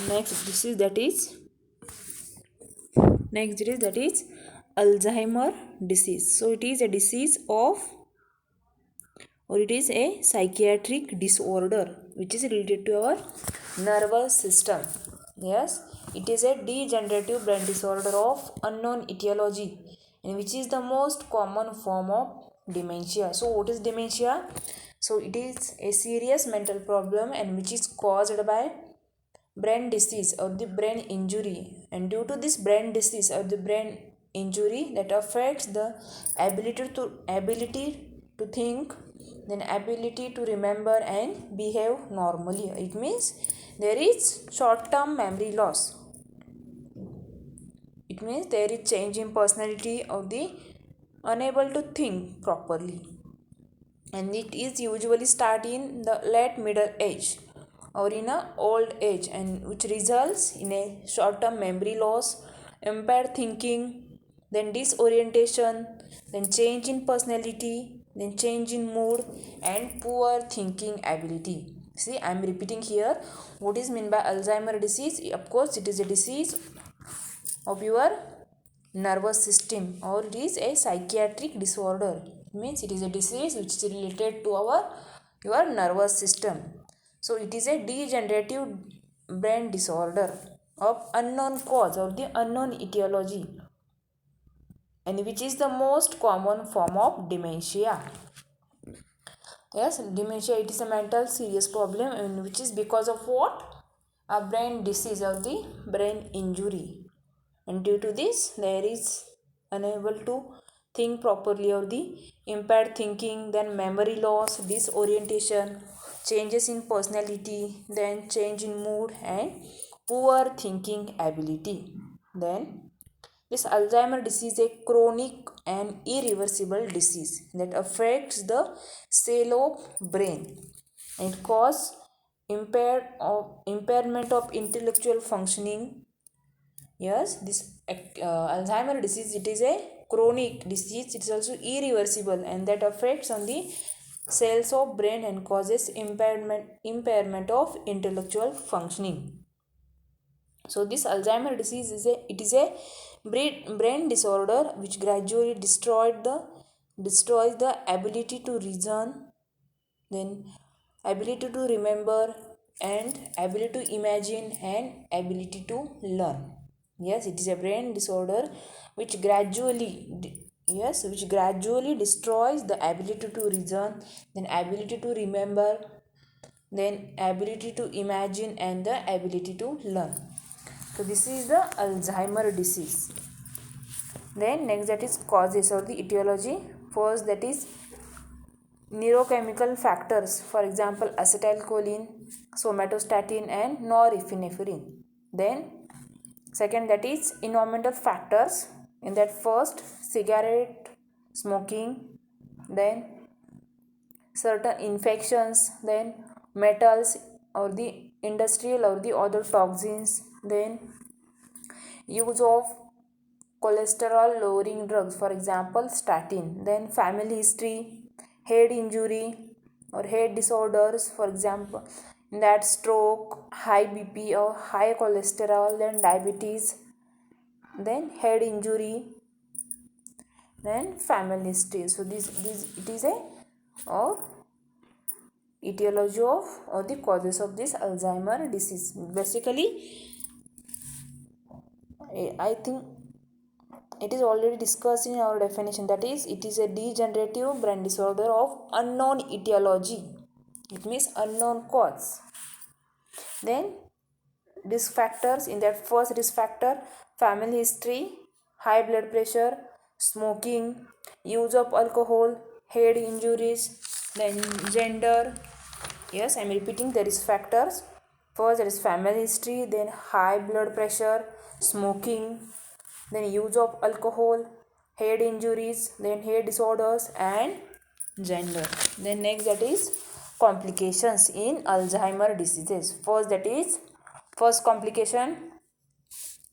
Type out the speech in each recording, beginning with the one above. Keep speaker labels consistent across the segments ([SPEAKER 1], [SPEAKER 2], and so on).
[SPEAKER 1] Next disease that is Alzheimer disease. So it is a disease of, or it is a psychiatric disorder which is related to our nervous system. Yes, it is a degenerative brain disorder of unknown etiology, and which is the most common form of dementia. So what is dementia? So it is a serious mental problem and which is caused by brain disease or the brain injury, and due to this brain disease or the brain injury that affects the ability to think, then ability to remember and behave normally. It means there is short term memory loss. It means there is change in personality of the unable to think properly, and it is usually start in the late middle age or in a old age, and which results in a short term memory loss, impaired thinking, then disorientation, then change in personality, then change in mood, and poor thinking ability. See, I am repeating here what is meant by Alzheimer disease. Of course it is a disease of your nervous system, or it is a psychiatric disorder. It means it is a disease which is related to our your nervous system. So it is a degenerative brain disorder of unknown cause or the unknown etiology, and which is the most common form of dementia. Yes, dementia, it is a mental serious problem, and which is because of what? A brain disease or the brain injury, and due to this there is unable to think properly or the impaired thinking, then memory loss, disorientation, changes in personality, then change in mood, and poor thinking ability. Then this Alzheimer disease is a chronic and irreversible disease that affects the cell of brain and cause impairment of intellectual functioning. Yes, this Alzheimer disease, it is a chronic disease. It is also irreversible, and that affects on the cells of brain and causes impairment of intellectual functioning. So this Alzheimer disease is a brain disorder which gradually destroys the ability to reason, then ability to remember, and ability to imagine, and ability to learn. Yes, it is a brain disorder which gradually destroys the ability to reason, then ability to remember, then ability to imagine, and the ability to learn. So this is the Alzheimer disease. Then next, that is causes or the etiology. First, that is neurochemical factors, for example acetylcholine, somatostatin, and norepinephrine. Then second, that is environmental factors. In that, first, cigarette smoking, then certain infections, then metals or the industrial or the other toxins, then use of cholesterol lowering drugs, for example statin, then family history, head injury or head disorders, for example in that stroke, high bp or high cholesterol, then diabetes, then head injury, then family history. So this it is a or etiology of or the causes of this Alzheimer disease. Basically I think it is already discussed in our definition, that is it is a degenerative brain disorder of unknown etiology. It means unknown cause. Then risk factors, in that, first risk factor, family history, high blood pressure, smoking, use of alcohol, head injuries, then gender. Yes, I am repeating the risk factors. First, there is family history, then high blood pressure, smoking, then use of alcohol, head injuries, then head disorders, and gender. Then next, that is complications in Alzheimer diseases. First, that is first complication,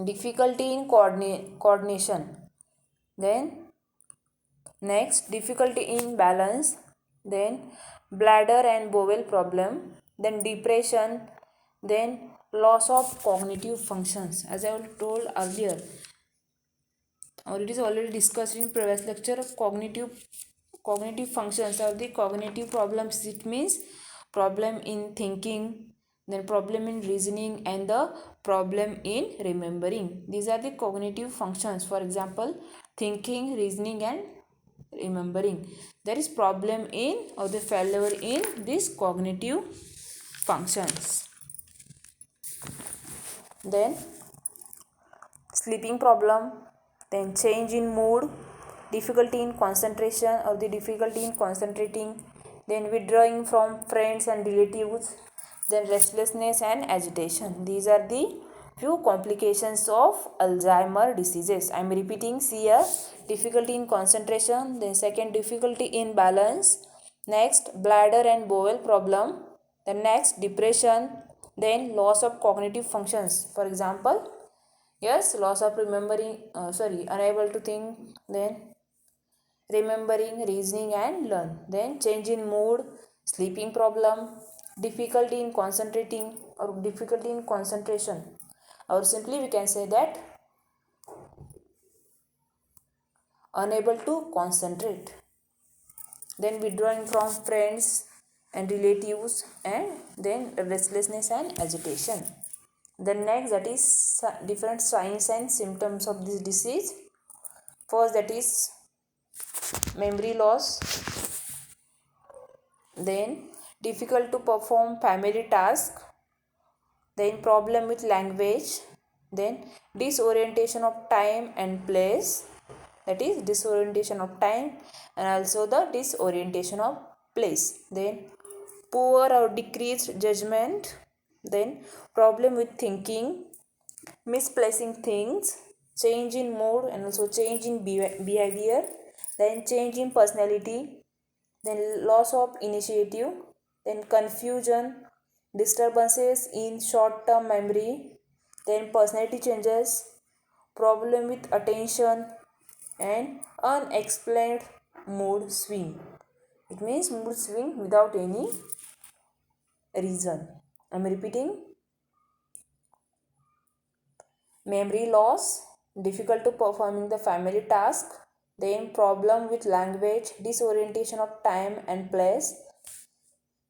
[SPEAKER 1] difficulty in coordination. Then next, difficulty in balance. Then bladder and bowel problem. Then depression. then loss of cognitive functions, as I told earlier, or it is already discussed in previous lecture. Cognitive functions or the cognitive problems, it means problem in thinking, then problem in reasoning, and the problem in remembering. These are the cognitive functions. For example, thinking, reasoning, and remembering. There is problem in or the failure in these cognitive functions. Then sleeping problem, then change in mood, difficulty in concentration or the difficulty in concentrating, then withdrawing from friends and relatives, then restlessness and agitation. These are the few complications of Alzheimer diseases. I am repeating. See here, difficulty in concentration, then second, difficulty in balance, next bladder and bowel problem, then next depression, then loss of cognitive functions. For example, yes, loss of remembering, unable to think, then remembering, reasoning, and learn. Then change in mood, sleeping problem, difficulty in concentrating or difficulty in concentration. Or simply we can say that unable to concentrate. Then withdrawing from friends and relatives, and then restlessness and agitation. The next, that is different signs and symptoms of this disease. First, that is memory loss, then difficult to perform family task, then problem with language, then disorientation of time and place, that is disorientation of time and also the disorientation of place, then poor or decreased judgment, then problem with thinking, misplacing things, change in mood and also change in behavior, then change in personality, then loss of initiative, then confusion, disturbances in short term memory, then personality changes, problem with attention, and unexplained mood swing. It means mood swing without any reason. I am repeating. Memory loss, difficult to performing the family task, then problem with language, disorientation of time and place.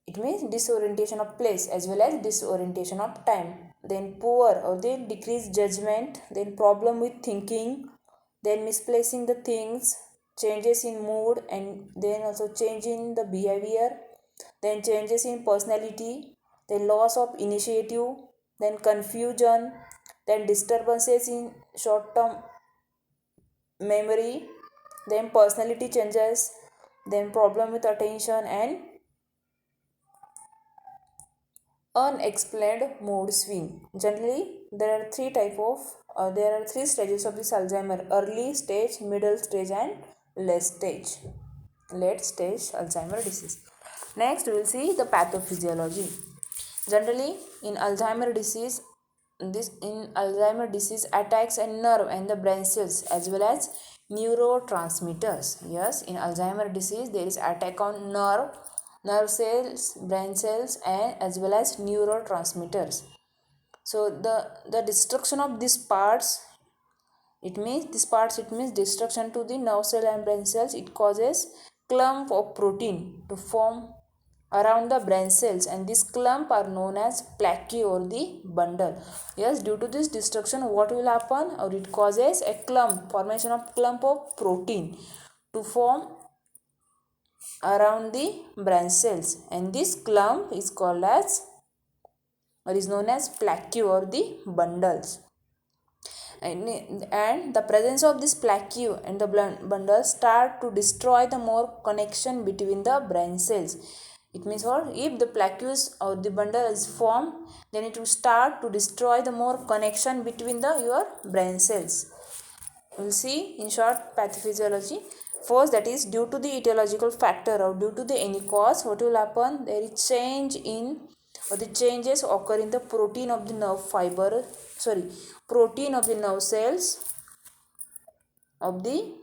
[SPEAKER 1] It means disorientation of place as well as disorientation of time. Then poor or then decreased judgment, then problem with thinking, then misplacing the things, changes in mood and then also change in the behavior, then changes in personality, then loss of initiative, then confusion, then disturbances in short term memory, then personality changes, then problem with attention and unexplained mood swing. Generally, there are three stages of this Alzheimer: early stage, middle stage, and late stage. Late stage Alzheimer disease. Next, we will see the pathophysiology. Generally, in Alzheimer disease attacks a nerve and the brain cells as well as neurotransmitters. Yes, in Alzheimer disease there is attack on nerve cells, brain cells, and as well as neurotransmitters. So the destruction of these parts, it means destruction to the nerve cell and brain cells. It causes clump of protein to form around the brain cells, and this clump are known as plaque or the bundle. Yes, due to this destruction, what will happen? Or it causes a formation of clump of protein to form around the brain cells, and this clump is called as or is known as plaque or the bundles. And the presence of this plaque and the bundles start to destroy the more connection between the brain cells. It means what? If the plaques or the bundle is formed, then it will start to destroy the more connection between your brain cells. We will see in short pathophysiology. First, that is due to the etiological factor or due to the any cause, what will happen? There is change in or the changes occur in the protein of the protein of the nerve cells of the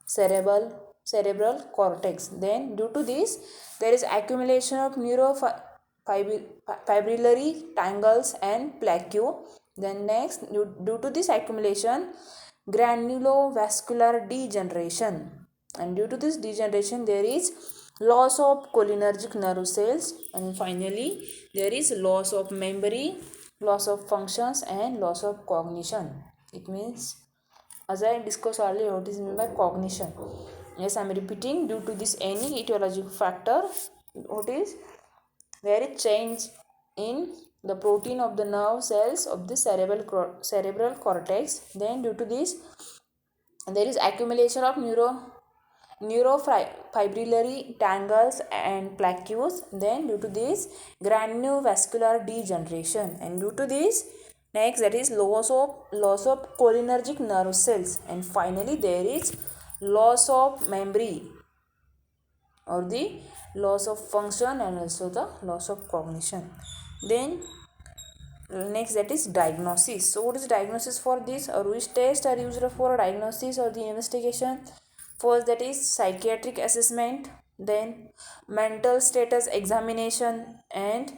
[SPEAKER 1] cerebral cortex. Then due to this, there is accumulation of fibrillary tangles and plaque. Then next, due to this accumulation, granulovascular degeneration, and due to this degeneration there is loss of cholinergic nerve cells, and finally there is loss of memory, loss of functions, and loss of cognition. It means, as I discussed earlier, what is meant by cognition. Yes, I am repeating, due to this any etiological factor, what is there is change in the protein of the nerve cells of the cerebral cortex. Then due to this there is accumulation of neurofibrillary tangles and plaques. Then due to this granulovascular degeneration, and due to this next, that is loss of cholinergic nerve cells, and finally there is loss of memory or the loss of function, and also the loss of cognition. Then next, that is diagnosis. So what is diagnosis for this, or which tests are used for diagnosis or the investigation? First, that is psychiatric assessment, then mental status examination and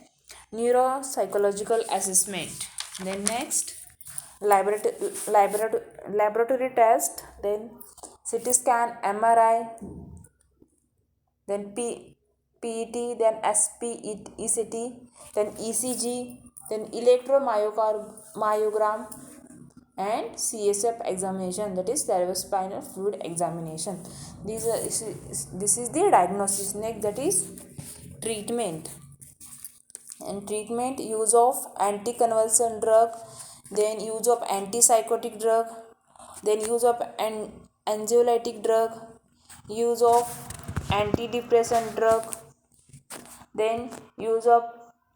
[SPEAKER 1] neuropsychological assessment. Then next, laboratory test, then CT scan, MRI, then PET, then SPECT, then ECG, then electromyogram, and CSF examination, that is cerebrospinal fluid examination. This is the diagnosis. Next, that is treatment. And treatment, use of anticonvulsant drug, then use of antipsychotic drug, then use of anxiolytic drug, use of antidepressant drug, then use of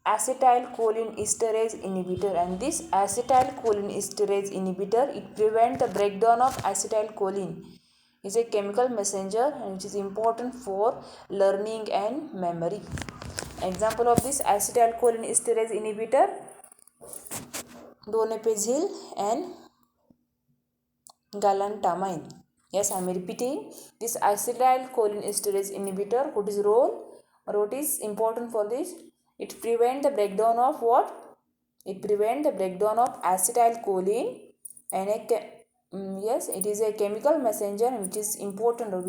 [SPEAKER 1] acetylcholinesterase inhibitor. And this acetylcholinesterase inhibitor, it prevents the breakdown of acetylcholine. Is a chemical messenger and which is important for learning and memory. Example of this acetylcholinesterase inhibitor, donepezil and galantamine. Yes, I am repeating, this acetylcholinesterase inhibitor, what is role or what is important for this? It prevents the breakdown of what? It prevents the breakdown of acetylcholine, and yes, it is a chemical messenger which is important, or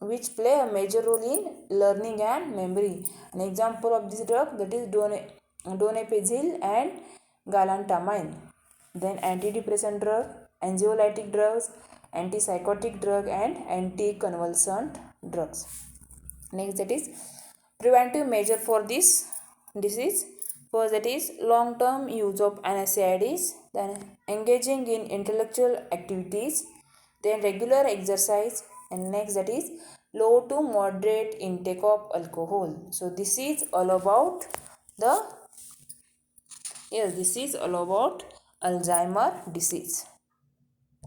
[SPEAKER 1] which play a major role in learning and memory. An example of this drug, that is donepezil and galantamine. Then antidepressant drug, anxiolytic drugs, antipsychotic drug, and anticonvulsant drugs. Next, that is preventive measure for this disease. First, that is long-term use of NSAIDs, then engaging in intellectual activities, then regular exercise, and next, that is low to moderate intake of alcohol. So this is all about Alzheimer disease.